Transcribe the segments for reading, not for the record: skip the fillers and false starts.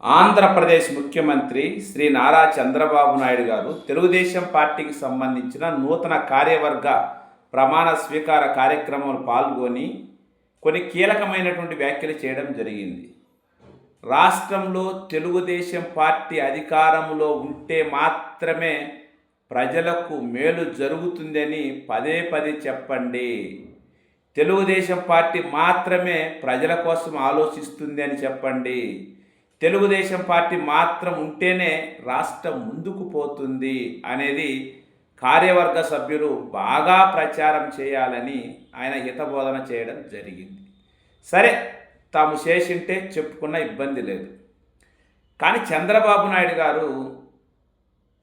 ఆంధ్రప్రదేశ్ ముఖ్యమంత్రి శ్రీ నారా చంద్రబాబు నాయుడు గారు తెలుగుదేశం పార్టీకి సంబంధించిన నూతన కార్యవర్గ ప్రమాణ స్వీకార కార్యక్రమంలో పాల్గొని కొన్ని కీలకమైనటువంటి వ్యాఖ్యలు చేయడం జరిగింది. రాష్ట్రంలో తెలుగుదేశం పార్టీ అధికారంలో ఉంటే మాత్రమే ప్రజలకు మేలు జరుగుతుందని పదే పదే చెప్పండి. తెలుగుదేశం పార్టీ మాత్రమే ప్రజల కోసం ఆలోచిస్తుంది అని చెప్పండి. తెలుగుదేశం పార్టీ మాత్రం ఉంటేనే రాష్ట్రం ముందుకు పోతుంది అనేది కార్యవర్గ సభ్యులు బాగా ప్రచారం చేయాలని ఆయన హితబోధన చేయడం జరిగింది. సరే, తాము చేసింటే చెప్పుకున్న ఇబ్బంది లేదు. కానీ చంద్రబాబు నాయుడు గారు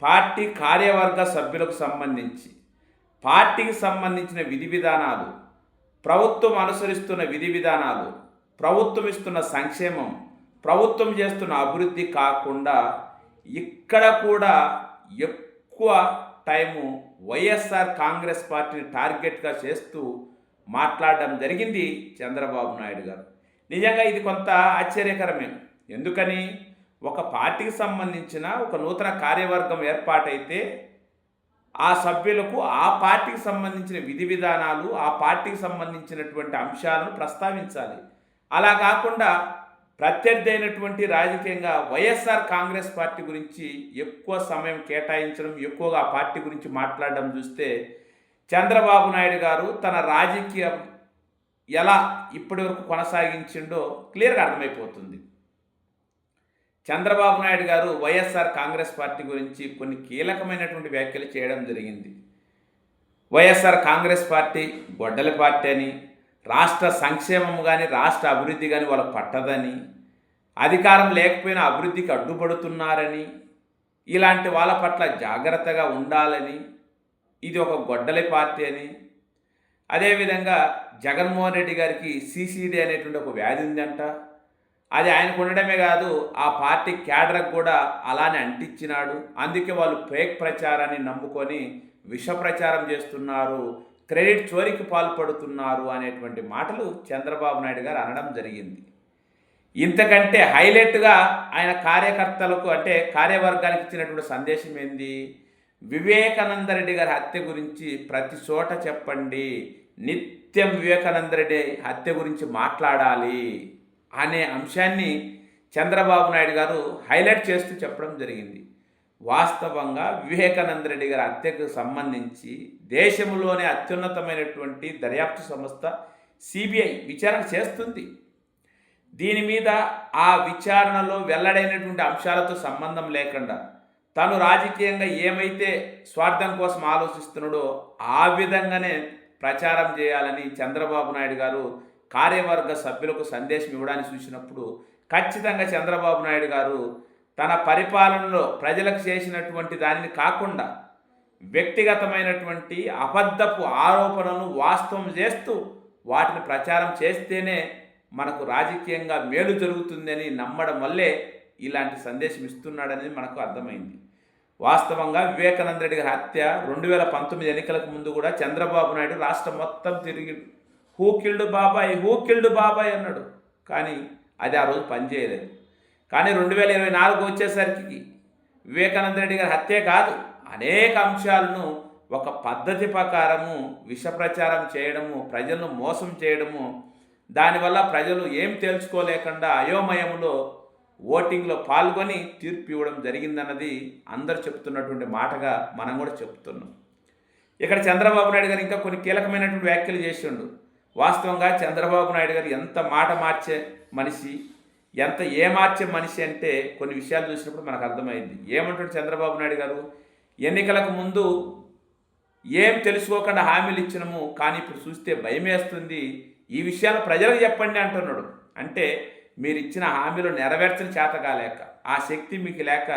పార్టీ కార్యవర్గ సభ్యులకు సంబంధించి పార్టీకి సంబంధించిన విధి విధానాలు, ప్రభుత్వం అనుసరిస్తున్న విధి విధానాలు, ప్రభుత్వం ఇస్తున్న సంక్షేమం, ప్రభుత్వం చేస్తున్న అభివృద్ధి కాకుండా ఇక్కడ కూడా ఎక్కువ టైము వైఎస్ఆర్ కాంగ్రెస్ పార్టీని టార్గెట్గా చేస్తూ మాట్లాడడం జరిగింది చంద్రబాబు నాయుడు గారు. నిజంగా ఇది కొంత ఆశ్చర్యకరమే. ఎందుకని, ఒక పార్టీకి సంబంధించిన ఒక నూతన కార్యవర్గం ఏర్పాటైతే ఆ సభ్యులకు ఆ పార్టీకి సంబంధించిన విధి విధానాలు, ఆ పార్టీకి సంబంధించినటువంటి అంశాలను ప్రస్తావించాలి. అలా కాకుండా ప్రత్యర్థి అయినటువంటి రాజకీయంగా వైఎస్ఆర్ కాంగ్రెస్ పార్టీ గురించి ఎక్కువ సమయం కేటాయించడం, ఎక్కువగా ఆ పార్టీ గురించి మాట్లాడడం చూస్తే చంద్రబాబు నాయుడు గారు తన రాజకీయం ఎలా ఇప్పటివరకు కొనసాగించిండో క్లియర్గా అర్థమైపోతుంది. చంద్రబాబు నాయుడు గారు వైఎస్ఆర్ కాంగ్రెస్ పార్టీ గురించి కొన్ని కీలకమైనటువంటి వ్యాఖ్యలు చేయడం జరిగింది. వైఎస్ఆర్ కాంగ్రెస్ పార్టీ గొడ్డలి పార్టీ అని, రాష్ట్ర సంక్షేమం కానీ రాష్ట్ర అభివృద్ధి కానీ వాళ్ళకు పట్టదని, అధికారం లేకపోయినా అభివృద్ధికి అడ్డుపడుతున్నారని, ఇలాంటి వాళ్ళ పట్ల జాగ్రత్తగా ఉండాలని, ఇది ఒక గొడ్డలి పార్టీ అని, అదేవిధంగా జగన్మోహన్ రెడ్డి గారికి సిసిడి అనేటువంటి ఒక వ్యాధి ఉందంట, అది ఆయనకు ఉండడమే కాదు ఆ పార్టీ క్యాడర్కి కూడా అలానే అంటించినాడు, అందుకే వాళ్ళు ఫేక్ ప్రచారాన్ని నమ్ముకొని విష ప్రచారం చేస్తున్నారు, క్రెడిట్ చోరీకి పాల్పడుతున్నారు అనేటువంటి మాటలు చంద్రబాబు నాయుడు గారు అనడం జరిగింది. ఇంతకంటే హైలైట్గా ఆయన కార్యకర్తలకు అంటే కార్యవర్గానికి ఇచ్చినటువంటి సందేశం ఏంది? వివేకానంద రెడ్డి గారి హత్య గురించి ప్రతి చోట చెప్పండి, నిత్యం వివేకానంద రెడ్డి హత్య గురించి మాట్లాడాలి అనే అంశాన్ని చంద్రబాబు నాయుడు గారు హైలైట్ చేస్తూ చెప్పడం జరిగింది. వాస్తవంగా వివేకానంద రెడ్డి గారి హత్యకు సంబంధించి దేశంలోనే అత్యున్నతమైనటువంటి దర్యాప్తు సంస్థ సిబిఐ విచారణ చేస్తుంది. దీని మీద ఆ విచారణలో వెల్లడైనటువంటి అంశాలతో సంబంధం లేకుండా తను రాజకీయంగా ఏమైతే స్వార్థం కోసం ఆలోచిస్తున్నాడో ఆ విధంగానే ప్రచారం చేయాలని చంద్రబాబు నాయుడు గారు కార్యవర్గ సభ్యులకు సందేశం ఇవ్వడానికి చూసినప్పుడు ఖచ్చితంగా చంద్రబాబు నాయుడు గారు తన పరిపాలనలో ప్రజలకు చేసినటువంటి దానిని కాకుండా వ్యక్తిగతమైనటువంటి అబద్ధపు ఆరోపణలను వాస్తవం చేస్తూ వాటిని ప్రచారం చేస్తేనే మనకు రాజకీయంగా మేలు జరుగుతుందని నమ్మడం వల్లే ఇలాంటి సందేశం ఇస్తున్నాడనేది మనకు అర్థమైంది. వాస్తవంగా వివేకానంద రెడ్డి గారి హత్య 2019 ఎన్నికలకు ముందు కూడా చంద్రబాబు నాయుడు రాష్ట్రం మొత్తం తిరిగి హూ కిల్డ్ బాబాయ్ అన్నాడు, కానీ అది ఆ రోజు పనిచేయలేదు. కానీ 2024 వచ్చేసరికి వివేకానంద రెడ్డి గారి హత్యే కాదు, అనేక అంశాలను ఒక పద్ధతి ప్రకారము విష ప్రచారం చేయడము, ప్రజలను మోసం చేయడము, దానివల్ల ప్రజలు ఏం తెలుసుకోలేకుండా అయోమయంలో ఓటింగ్లో పాల్గొని తీర్పు ఇవ్వడం జరిగిందన్నది అందరు చెప్తున్నటువంటి మాటగా మనం కూడా చెప్తున్నాం. ఇక్కడ చంద్రబాబు నాయుడు గారు ఇంకా కొన్ని కీలకమైనటువంటి వ్యాఖ్యలు చేసిండు. వాస్తవంగా చంద్రబాబు నాయుడు గారు ఎంత మాట మార్చే మనిషి, ఎంత ఏమార్చే మనిషి అంటే కొన్ని విషయాలు చూసినప్పుడు మనకు అర్థమైంది. ఏమంటాడు చంద్రబాబు నాయుడు గారు? ఎన్నికలకు ముందు ఏం తెలుసుకోకుండా హామీలు ఇచ్చినము, కానీ ఇప్పుడు చూస్తే భయం వేస్తుంది, ఈ విషయాలు ప్రజలకు చెప్పండి అంటున్నాడు. అంటే మీరు ఇచ్చిన హామీలు నెరవేర్చని చేత కాలేక, ఆ శక్తి మీకు లేక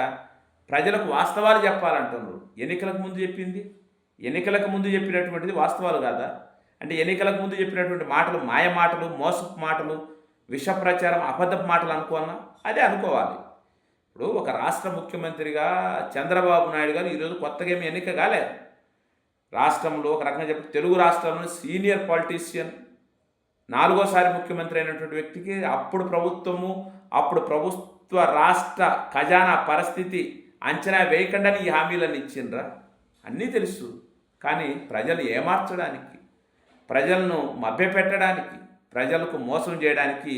ప్రజలకు వాస్తవాలు చెప్పాలంటున్నారు. ఎన్నికలకు ముందు చెప్పినటువంటిది వాస్తవాలు కాదా? అంటే ఎన్నికలకు ముందు చెప్పినటువంటి మాటలు మాయ మాటలు, మోసపు మాటలు, విష ప్రచారం, అబద్ధపు మాటలు అనుకోవాలన్నా అదే అనుకోవాలి. ఇప్పుడు ఒక రాష్ట్ర ముఖ్యమంత్రిగా చంద్రబాబు నాయుడు గారు ఈరోజు కొత్తగా ఏమి ఎన్నిక కాలేదు. రాష్ట్రంలో ఒక రకంగా చెప్పి తెలుగు రాష్ట్రంలో సీనియర్ పాలిటీషియన్, 4వ సారి ముఖ్యమంత్రి అయినటువంటి వ్యక్తికి అప్పుడు ప్రభుత్వము, అప్పుడు ప్రభుత్వ రాష్ట్ర ఖజానా పరిస్థితి అంచనా వేయకుండానే ఈ హామీలను ఇచ్చిండ్రా? అన్నీ తెలుసు. కానీ ప్రజలు ఏమార్చడానికి, ప్రజలను మభ్యపెట్టడానికి, ప్రజలకు మోసం చేయడానికి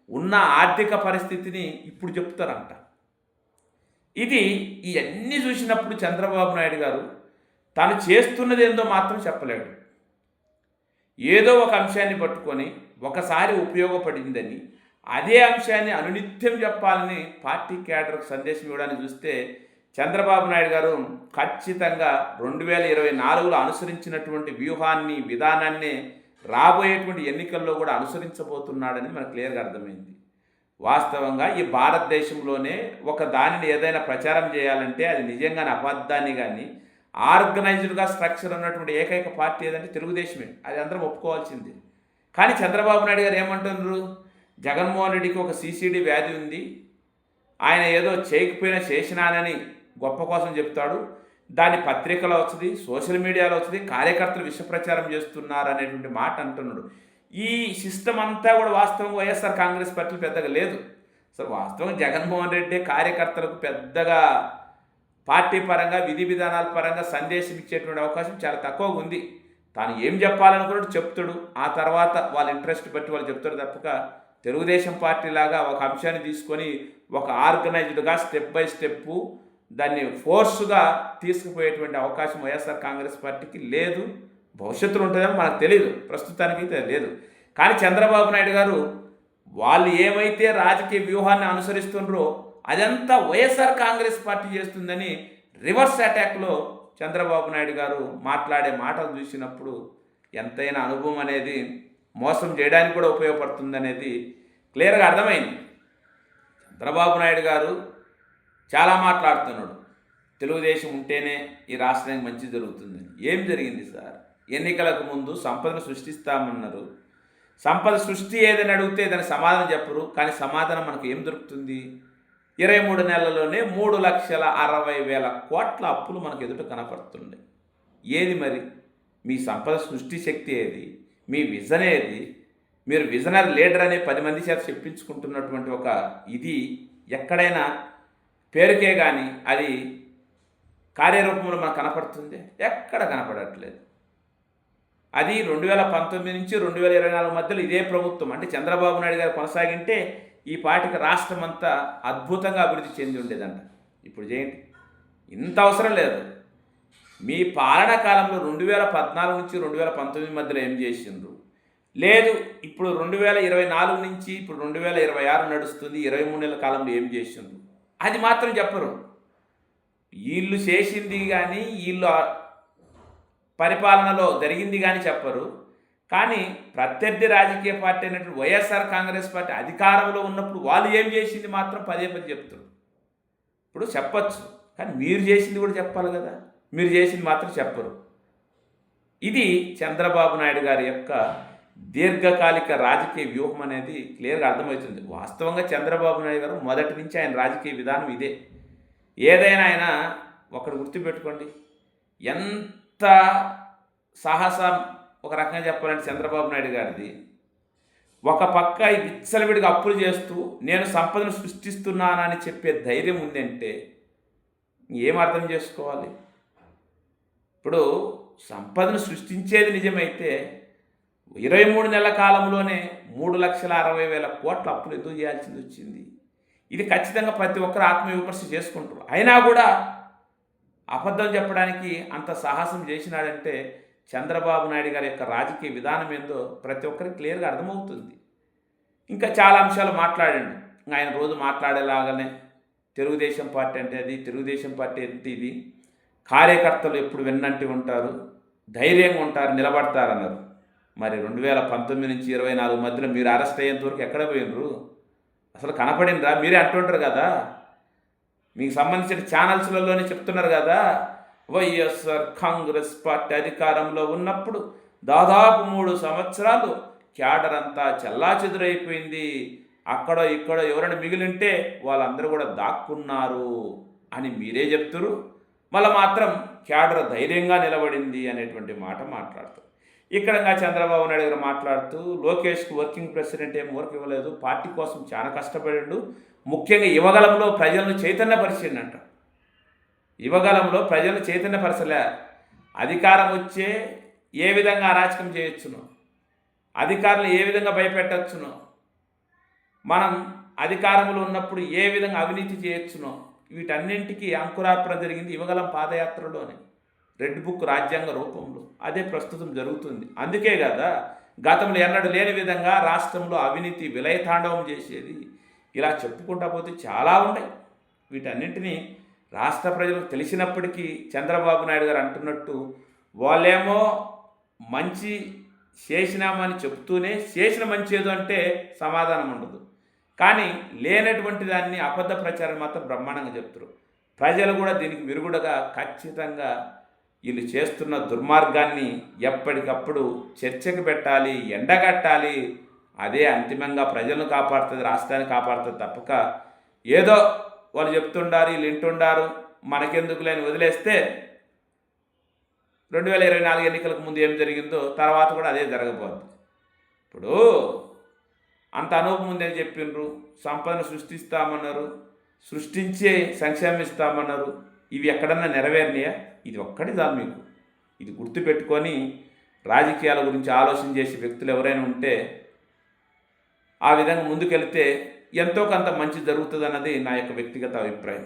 ఉన్న ఆర్థిక పరిస్థితిని ఇప్పుడు చెప్తారంట. ఇది ఇవన్నీ చూసినప్పుడు చంద్రబాబు నాయుడు గారు తాను చేస్తున్నది ఏందో మాత్రం చెప్పలేడు. ఏదో ఒక అంశాన్ని పట్టుకొని ఒకసారి ఉపయోగపడిందని అదే అంశాన్ని అనునిత్యం చెప్పాలని పార్టీ క్యాడర్కు సందేశం ఇవ్వడానికి చూస్తే చంద్రబాబు నాయుడు గారు ఖచ్చితంగా 2024లో అనుసరించినటువంటి వ్యూహాన్ని, విధానాన్ని రాబోయేటువంటి ఎన్నికల్లో కూడా అనుసరించబోతున్నాడని మనకు క్లియర్గా అర్థమైంది. వాస్తవంగా ఈ భారతదేశంలోనే ఒక దానిని ఏదైనా ప్రచారం చేయాలంటే అది నిజంగానే అబద్ధాన్ని కానీ ఆర్గనైజ్డ్గా స్ట్రక్చర్ ఉన్నటువంటి ఏకైక పార్టీ ఏదంటే తెలుగుదేశమే. అది అందరం ఒప్పుకోవాల్సింది. కానీ చంద్రబాబు నాయుడు గారు ఏమంటున్నారు? జగన్మోహన్ రెడ్డికి ఒక సిసిడి వ్యాధి ఉంది, ఆయన ఏదో చేయకపోయినా చేసినానని గొప్ప కోసం చెప్తాడు, దాని పత్రికలో వస్తుంది, సోషల్ మీడియాలో వస్తుంది, కార్యకర్తలు విష ప్రచారం చేస్తున్నారు అనేటువంటి మాట అంటున్నాడు. ఈ సిస్టమ్ అంతా కూడా వాస్తవంగా వైఎస్ఆర్ కాంగ్రెస్ పార్టీలు పెద్దగా లేదు. సో వాస్తవంగా జగన్మోహన్ రెడ్డి కార్యకర్తలకు పెద్దగా పార్టీ పరంగా, విధి విధానాల పరంగా సందేశం ఇచ్చేటువంటి అవకాశం చాలా తక్కువగా ఉంది. తాను ఏం చెప్పాలనుకున్నట్టు చెప్తాడు, ఆ తర్వాత వాళ్ళ ఇంట్రెస్ట్ బట్టి వాళ్ళు చెప్తాడు తప్పక తెలుగుదేశం పార్టీ లాగా ఒక అంశాన్ని తీసుకొని ఒక ఆర్గనైజ్డ్గా స్టెప్ బై స్టెప్పు దాన్ని ఫోర్స్గా తీసుకుపోయేటువంటి అవకాశం వైఎస్ఆర్ కాంగ్రెస్ పార్టీకి లేదు. భవిష్యత్తులో ఉంటుందేమో మనకు తెలియదు, ప్రస్తుతానికైతే లేదు. కానీ చంద్రబాబు నాయుడు గారు వాళ్ళు ఏమైతే రాజకీయ వ్యూహాన్ని అనుసరిస్తుండ్రో అదంతా వైఎస్ఆర్ కాంగ్రెస్ పార్టీ చేస్తుందని రివర్స్ అటాక్లో చంద్రబాబు నాయుడు గారు మాట్లాడే మాటలు చూసినప్పుడు ఎంతైనా అనుభవం అనేది మోసం చేయడానికి కూడా ఉపయోగపడుతుందనేది క్లియర్గా అర్థమైంది. చంద్రబాబు నాయుడు గారు చాలా మాట్లాడుతున్నాడు, తెలుగుదేశం ఉంటేనే ఈ రాష్ట్రానికి మంచి జరుగుతుందని. ఏం జరిగింది సార్? ఎన్నికలకు ముందు సంపదను సృష్టిస్తామన్నారు. సంపద సృష్టి ఏదని అడిగితే దానికి సమాధానం చెప్పరు. కానీ సమాధానం మనకు ఏం దొరుకుతుంది? 23 నెలల్లోనే 3,60,000 కోట్ల అప్పులు మనకు ఎదుట కనపడుతుండే. ఏది మరి మీ సంపద సృష్టి శక్తి ఏది? మీ విజన్ ఏది? మీరు విజనరీ లీడర్ అనే 10 మంది చేత చెప్పించుకుంటున్నటువంటి ఒక ఇది ఎక్కడైనా పేరుకే కానీ అది కార్యరూపంలో మనకు కనపడుతుంది? ఎక్కడ కనపడట్లేదు. అది 2019 నుంచి 2024 మధ్యలో ఇదే ప్రభుత్వం అంటే చంద్రబాబు నాయుడు గారు కొనసాగింటే ఈ పార్టీకి రాష్ట్రం అంతా అద్భుతంగా అభివృద్ధి చెంది ఉండేదంట. ఇప్పుడు చేయండి, ఇంత అవసరం లేదు. మీ పాలనా కాలంలో 2014 నుంచి 2019 మధ్యలో ఏం చేసిండ్రు? లేదు, ఇప్పుడు 2024 నుంచి ఇప్పుడు 2026 నడుస్తుంది, 23 నెలల కాలంలో ఏం చేసిండ్రు? అది మాత్రం చెప్పరు. వీళ్ళు చేసింది కానీ వీళ్ళు పరిపాలనలో జరిగింది కానీ చెప్పరు. కానీ ప్రత్యర్థి రాజకీయ పార్టీ అయినటువంటి వైఎస్ఆర్ కాంగ్రెస్ పార్టీ అధికారంలో ఉన్నప్పుడు వాళ్ళు ఏం చేసింది మాత్రం పదే చెప్తారు. ఇప్పుడు చెప్పచ్చు, కానీ మీరు చేసింది కూడా చెప్పాలి కదా. మీరు చేసింది మాత్రం చెప్పరు. ఇది చంద్రబాబు నాయుడు గారి యొక్క దీర్ఘకాలిక రాజకీయ వ్యూహం అనేది క్లియర్గా అర్థమవుతుంది. వాస్తవంగా చంద్రబాబు నాయుడు గారు మొదటి నుంచి ఆయన రాజకీయ విధానం ఇదే. ఏదైనా ఆయన ఒకటి గుర్తుపెట్టుకోండి, ఎంత సాహసం ఒక రకంగా చెప్పాలంటే చంద్రబాబు నాయుడు గారిది. ఒక పక్క ఈ విచ్చలవిడిగా అప్పులు చేస్తూ నేను సంపదను సృష్టిస్తున్నానని చెప్పే ధైర్యం ఉందంటే ఏం అర్థం చేసుకోవాలి? ఇప్పుడు సంపదను సృష్టించేది నిజమైతే 23 నెలల కాలంలోనే 3,60,000 కోట్ల అప్పులు ఎందుకు చేయాల్సి వచ్చింది? ఇది ఖచ్చితంగా ప్రతి ఒక్కరు ఆత్మవిమర్శ చేసుకుంటారు. అయినా కూడా అబద్ధం చెప్పడానికి అంత సాహసం చేసినాడంటే చంద్రబాబు నాయుడు గారి యొక్క రాజకీయ విధానం ఏందో ప్రతి ఒక్కరికి క్లియర్గా అర్థమవుతుంది. ఇంకా చాలా అంశాలు మాట్లాడండి. ఆయన రోజు మాట్లాడేలాగానే తెలుగుదేశం పార్టీ అంటే అది, తెలుగుదేశం పార్టీ అంటే ఇది, కార్యకర్తలు ఎప్పుడు వెన్నంటి ఉంటారు, ధైర్యంగా ఉంటారు, నిలబడతారన్నారు. మరి 2019 నుంచి 24 మధ్యలో మీరు అరెస్ట్ అయ్యేంత వరకు ఎక్కడ పోయినరు? అసలు కనపడినరా? మీరే అంటుంటారు కదా, మీకు సంబంధించిన ఛానల్స్లలోనే చెప్తున్నారు కదా, వైఎస్ఆర్ కాంగ్రెస్ పార్టీ అధికారంలో ఉన్నప్పుడు దాదాపు 3 సంవత్సరాలు క్యాడర్ అంతా చెల్లాచెదురైపోయింది, అక్కడో ఇక్కడో ఎవరైనా మిగిలింటే వాళ్ళందరూ కూడా దాక్కున్నారు అని మీరే చెప్తురు. మళ్ళీ మాత్రం క్యాడర్ ధైర్యంగా నిలబడింది అనేటువంటి మాట మాట్లాడుతారు. ఇక్కడ చంద్రబాబు నాయుడు గారు మాట్లాడుతూ లోకేష్కి వర్కింగ్ ప్రెసిడెంట్ ఏం వర్క్ ఇవ్వలేదు, పార్టీ కోసం చాలా కష్టపడిండు, ముఖ్యంగా యువగలంలో ప్రజలను చైతన్యపరిచిండంట. యువగలంలో ప్రజలను చైతన్యపరచలే. అధికారం వచ్చే ఏ విధంగా అరాచకం చేయొచ్చునో, అధికారులు ఏ విధంగా భయపెట్టచ్చునో, మనం అధికారంలో ఉన్నప్పుడు ఏ విధంగా అవినీతి చేయొచ్చునో, వీటన్నింటికీ అంకురార్పణ జరిగింది యువగలం పాదయాత్రలోనే, రెడ్ బుక్ రాజ్యాంగ రూపంలో. అదే ప్రస్తుతం జరుగుతుంది. అందుకే కదా గతంలో ఎన్నడూ లేని విధంగా రాష్ట్రంలో అవినీతి విలయతాండవం చేసేది. ఇలా చెప్పుకుంటా పోతే చాలా ఉన్నాయి. వీటన్నింటినీ రాష్ట్ర ప్రజలకు తెలిసినప్పటికీ చంద్రబాబు నాయుడు గారు అంటున్నట్టు వాళ్ళేమో మంచి చేసినామని చెప్తూనే చేసిన మంచి ఏదో అంటే సమాధానం ఉండదు. కానీ లేనటువంటి దాన్ని అబద్ధ ప్రచారం మాత్రం బ్రహ్మాండంగా చెప్తారు. ప్రజలు కూడా దీనికి విరుగుడుగా ఖచ్చితంగా వీళ్ళు చేస్తున్న దుర్మార్గాన్ని ఎప్పటికప్పుడు చర్చకు పెట్టాలి, ఎండగట్టాలి. అదే అంతిమంగా ప్రజలను కాపాడుతుంది, రాష్ట్రాన్ని కాపాడుతుంది తప్పక ఏదో వాళ్ళు చెప్తుండారు, వీళ్ళు వింటుండారు, మనకెందుకు లేని వదిలేస్తే 2024 ఎన్నికలకు ముందు ఏం జరిగిందో తర్వాత కూడా అదే జరగబోద్ది. ఇప్పుడు అంత అనుభవం ముందే చెప్పిండ్రు, సంపదను సృష్టిస్తామన్నారు, సృష్టించే సంక్షేమిస్తామన్నారు. ఇవి ఎక్కడన్నా నెరవేరినాయా? ఇది ఒక్కటి చాలు మీకు. ఇది గుర్తుపెట్టుకొని రాజకీయాల గురించి ఆలోచన చేసే వ్యక్తులు ఎవరైనా ఉంటే ఆ విధంగా ముందుకెళ్తే ఎంతో కొంత మంచి జరుగుతుంది అన్నది నా యొక్క వ్యక్తిగత అభిప్రాయం.